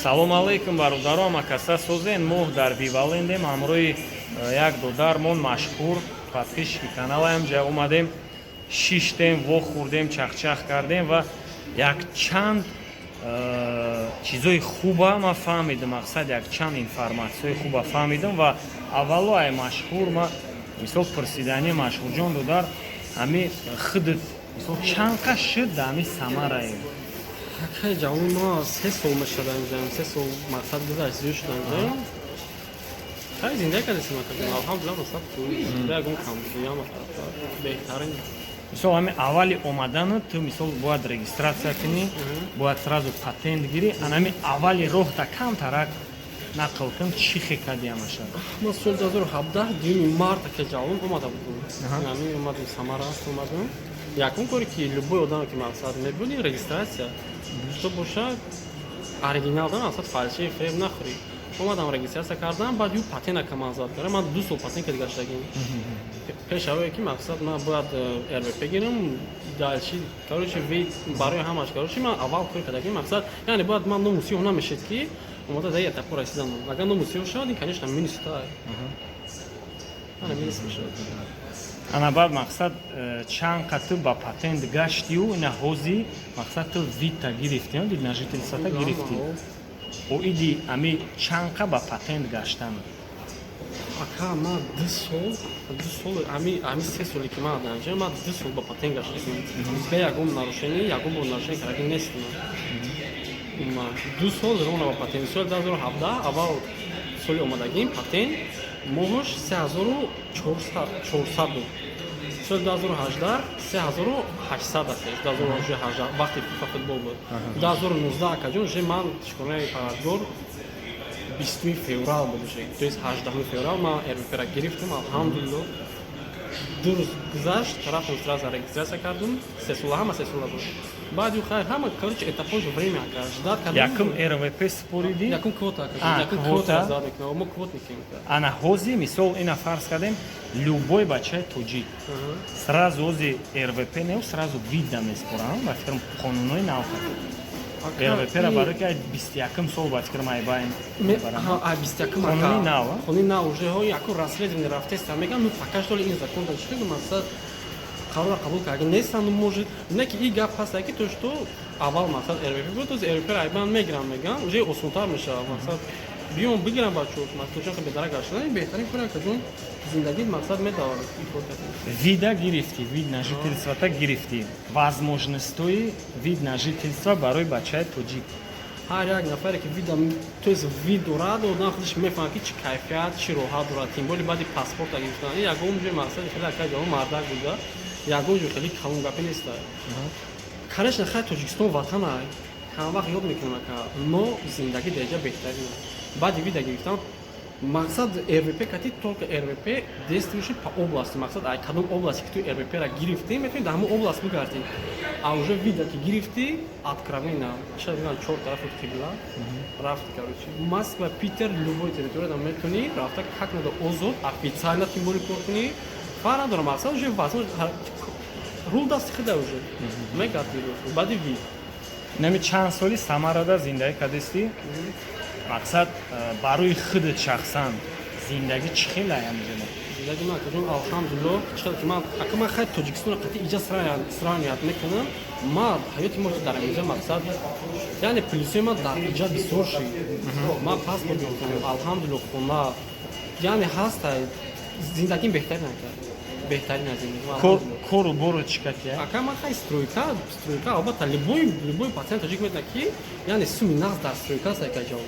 Салом алейкум бародарам, акаса созен моҳ дар Вивалендем ҳамроҳи як додармон машҳур подписчики каналаям ҷа омадем, шиштем, вохӯрдем, чахчах кардем ва якчанд чизои хуба ма фаҳмидам, мақсад якчанд информатсияи хуба фаҳмидам ва аввало ай машҳур ма мисол пурсидани машҳурҷон додар ами худат мисол чанд қа шуд да ами самараи Хай ҷавон ма 3 сол мешудам, 3 сол мақсад гузашт зиёд шудам. Хай зиндаги кардем макадем. Алҳамдулилла масаб ягон кам буям беҳтарин. мисол ами аввали омадану ту мисол бояд регистратсия кунӣ, бояд сразу патент гирӣ, ами аввали роҳта камтарак нақл кун чӣ хе кади амашад? Ма соли 2017 дуюми март ки ҷавон омада будем. Ами омадем Самара омадем. Якум кори ки любой одаме ки мақсад мебуди регистратсия то боша оригинал дан мақсад фальши фреб нахӯри. Омадам регистрация кардам, баъд ю патент акам азад кардам. Ман 2 сол патент гаштагим. Пеш аввал ки мақсад ман бояд РВП гирам, дальши короче ви барои ҳамаш короче ман аввал кори кардагим мақсад, яъне бояд ман ному сиёҳ намешед ки омада да этапо расидан. Агар ному сиёҳ шад, ин конечно минусита. Ана минус мешад. Ана баъд мақсад чанд қа ту ба патент гаштию, ина ҳози мақсад ту вита гирифтӣ, дид на жителствата гирифтӣ. О иди ами чанд қа ба патент гаштан? Ака ма 2 сол ами 3 соли ки ман данҷа ма 2 сол ба патент гаштагим. Бе ягон нарушение, ягон бо нарушение кардагим нестам. Ма 2 сол рона ба патент. Соли 2017 аввал соли омадагим патент моҳош 3400 буд. Соли 2018 3800 аст. 2018 вақти футбол буд. 2019 акаҷон же ман шиконаи парадгор 20 феврал буд уже. То есть 18 феврал ман РВП-ра гирифтам, алҳамдулилло. 2 рӯз гузашт, рафтам сразу регистрация кардам. 3 сола ҳама 3 сола буд. Баъд ю хайр ҳама короче этапош время акаш. Дад кардам. Якум РВП спориди? Якум квота акаш. Якум квота зада кна. Мо квот мекунем. Ана ҳози мисол ина фарз кардем любой бачаи тоҷик сразу ҳози РВП не сразу вида меспорам ба фирм қонунои нав РВП-ра барои ки 21 сол ба фирм айбайн мебарам. 21 қонуни нав. Қонуни нав уже ҳо яку расследование рафтеста мегам, ну пока что ли ин закон да чиқи мақсад қарора қабул кардан нестан, ну может не ки и гап ҳаст ки то что аввал мақсад РВП буд, то РВП-ра айбан мегирам мегам, уже осонтар мешавад мақсад биём бигирам бачаҳо мақсад чун ки бедарак гаштан беҳтарин кора ки ҷон зиндагӣ мақсад медавад вида гирифтӣ, вид на жительствата гирифтӣ, возможностҳои вид на жительства барои бачаи тоҷик. Ҳар як нафаре ки вида то есть вид дорад, одам худаш мефаҳмад ки чӣ кайфият, чӣ роҳат дорад, тем более баъди паспорта гирифтан. Ягон ҷой мақсад хеле ака ҷавон мардак буда, ягон ҷой хеле калон гапе неста. Конечно, хай Тоҷикистон ватана, ҳама вақт ёд мекунам ака, но зиндагӣ деҷа беҳтарин. Баъди вида гирифтан мақсад РВП кати только РВП действующий по области. Мақсад ай кадом области ки ту РВП-ра гирифтӣ, метавонӣ дар ҳамон област бигардӣ. А уже вида ки гирифтӣ, откровенно, ча бигам 4 тарафи қибла, рафти короче. Москва, Питер, любой территория там метавонӣ рафта, как надо озод, официально тем более кор кунӣ. Фарқ надорад, мақсад уже возможно рул дасти худа уже. Мегардӣ баъди вид. Нами чанд соли Самарада зиндагӣ кардистӣ? Мақсад барои худат шахсан зиндагӣ чӣ хел аямҷана? Зиндагӣ ман каҷон алҳамдулилло чиқадр ки ман ака ман хай Тоҷикистонро қати иҷа сравнивать мекунам, ман ҳаёти мо дар инҷа мақсад яъне плюсои ман дар иҷа бисёр шид. Ман паспорт гирифтам, алҳамдулилло хона яъне ҳаста зиндагӣ беҳтарин ака. Беҳтарин аз зиндагӣ. Кору бору чӣ кати? Ака ман хай стройка албатта любой пациент тоҷик медонад ки яъне суми нағз дар стройка аст ака ҷавоб.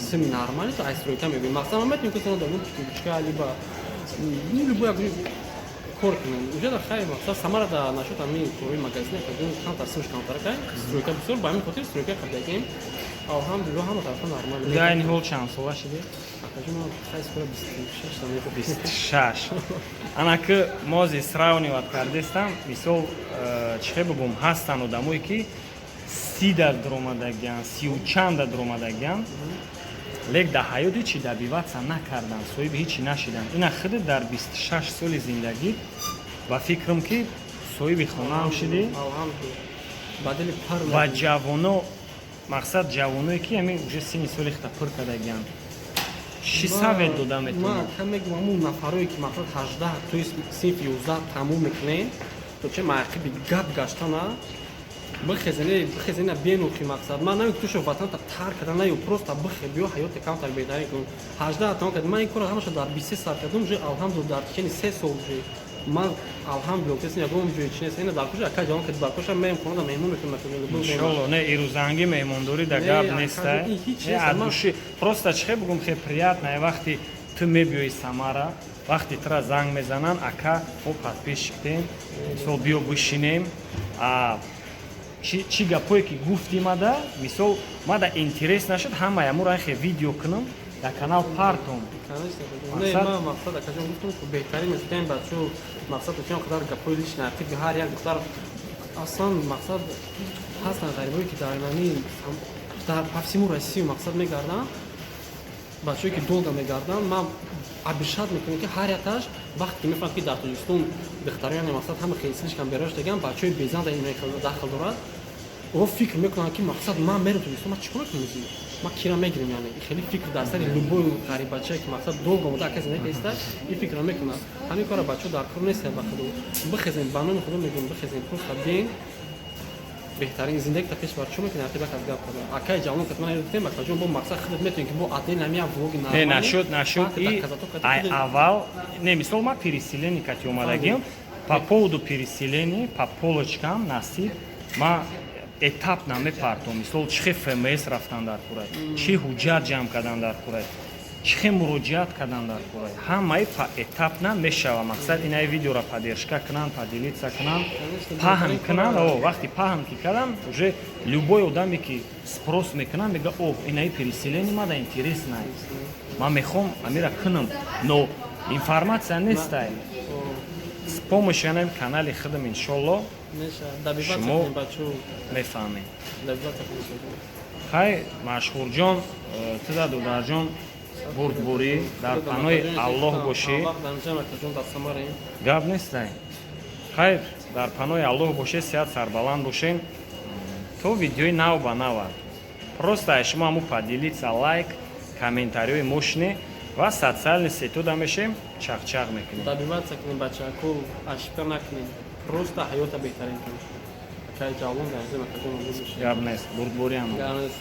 Суми нормали то ай стройка мебинӣ. Мақсад ман метавонам ки дар кучка либо любой кор кунам. Уже дар хай мақсад Самара да нашуд ами кори магазин ака ҷон кантар сумш кантар ака стройка бисёр ба ҳамин хотир стройка кардагим. Алҳамдулилло ҳама тарафа нормал. Дар ин ҳол чанд сола шуди? Ака ҷон ман хай скоро 26 там мефо 26. Ана ки мози сравниват кардестам, мисол чӣ бигӯм ҳастан одамое ки 30 даромадагиян, 30 чанд даромадагиян, лек дар ҳаёти чӣ добиваться накардан, соҳиби ҳичи нашидан. Ина худат дар 26 соли зиндагӣ ба фикрам ки соҳиби хонаам шудӣ. Алҳамдулилло. Бадали пар ва ҷавоно мақсад ҷавоное ки ҳамин уже сини соли хта пур кардагиянд чӣ савет дода метавонад? Ман кам мегум ҳамун нафарое ки мақсад 18 тои синфи 11 тамом мекунем то че маъқиби гап гаштана бихезена бенухи мақсад ман навик тушо ватанта тарк кардана ё просто бихе биё ҳаёте камтар беҳтарин кун 18 тамом кардем ман ин кора ҳамаша дар 23 сар кардам уже алҳамдулилла дар тишени 3 сол уже ман алҳамдулилла кеси ягон ҷои чинес ина дар куша ака ҷавон ки дар куша меем хона меҳмон мекунам иншолло не ирӯзанги меҳмондорӣ да гап неста адуши просто чихе бугум хе приятное вақти ту мебиёи Самара вақти тура занг мезанан ака мо подписчиктем мисол биё бишинем чӣ гапое ки гуфтимада мисол мада интерес нашуд ҳамая мура хе видео кунам дар канал партом мақсад акаҷон гуфтам ки беҳтарин мешудем бачо мақсад учам қадар гапои лична тиби ҳар як духтар аслан мақсад ҳастан ғарибое ки дар нами дар павсиму россию мақсад мегарданд бачое ки долга мегарданд ман абишат мекунем ки ҳар яташ вақте ки мефаҳмам ки дар тоҷикистон духтарони мақсад ҳама хелсилишкам берош даган бачаҳои безанда дахл дорад о фикр мекунам ки мақсад ман мерам тоҷикистон ман чӣ кор мекунам ман кира мегирем яъне хеле фикр дар сари любой ғарибачае ки мақсад долга омода ака зиндагӣ иста ин фикрро мекунам ҳамин кора бачаҳо дар кор нестем ба худо бихезем ба номи худо мегӯям бихезем просто беем беҳтарин зиндагита пеш бар чӯ мекунем ҳатиба кас гап кардам акаи ҷавон ки ман гуфтем акаҷон бо мақсад худат метавонем ки бо аден намия влоги нашуд и ай аввал не мисол ман переселение кати омадагиам по поводу переселения по полочкам насиб ман этапна мепартом мисол чихе фмс рафтан дар курай чӣ ҳуҷҷат ҷамъ кардан дар курай чихе муроҷиат кардан дар курай ҳамаи этапна мешава мақсад инаи видеора поддержка кунанд поделиться кунанд паҳн кунанд вақти паҳн ки кардам уже любой одаме ки спрос мекунад мега о инаи переселение мада интересное ман мехом амира кунам но информация нестай с помощью ҳамин канали худам иншолло шумо мефаҳмед хай машҳурҷон туда дударҷон бурдбурӣ дар паноҳи аллоҳ бошӣ гап нестай хайр дар паноҳи аллоҳ бошед сиҳат сарбаланд бошед то видеои нав ба нава просто шумо ҳамун поделиться лайк комментариҳои мошне ва социальный сетуда мешем чақчақ мекунем добиваться кунем бачаку ашка накунем просто ҳаёта беҳтарин кунем акаи ҷавон дар зим акаҷон гап нест бурдбуриам гап нест